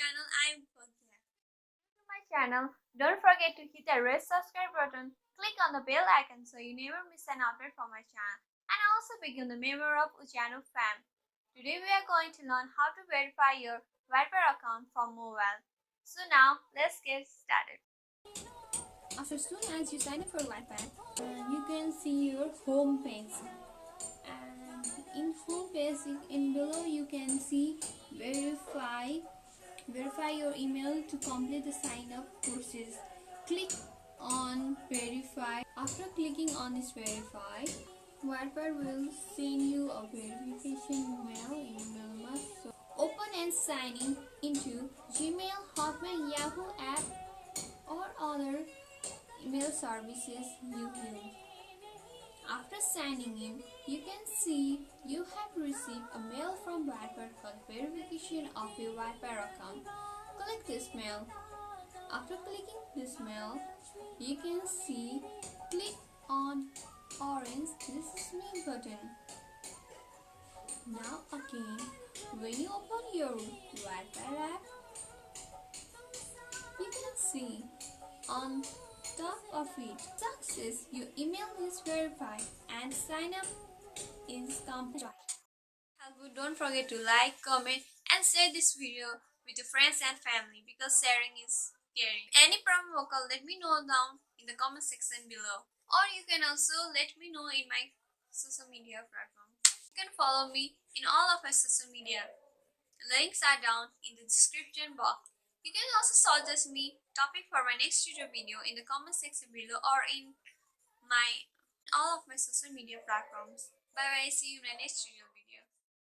channel. I'm Fazia. To my channel, don't forget to hit the red subscribe button, click on the bell icon so you never miss an update from my channel, and also become the member of Uzanu fam. Today we are going to learn how to verify your Wattpad account from mobile. So now let's get started. As soon as you sign up for Wattpad, you can see your home page. And in home page, in below you can see verify your email to complete the sign up process. Click on verify. After clicking on this verify, Wattpad will send you a verification email in your mailbox. So open and sign in into Gmail, Hotmail, Yahoo app or other email services you use. After signing in, you can see you have received a mail from Wattpad for the verification of your Wattpad account. Click this mail. After clicking this mail, you can see click on orange "This is me" button. Now again, when you open your Wattpad app, you can see on top of it, success, your email is verified and sign up is complete. Don't forget to like, comment, and share this video with your friends and family because sharing is caring. Any problem vocal, let me know down in the comment section below, or you can also let me know in my social media platforms. You can follow me in all of my social media. Links are down in the description box. You can also suggest me topic for my next tutorial video in the comment section below or in all of my social media platforms. Bye bye, see you in my next tutorial video.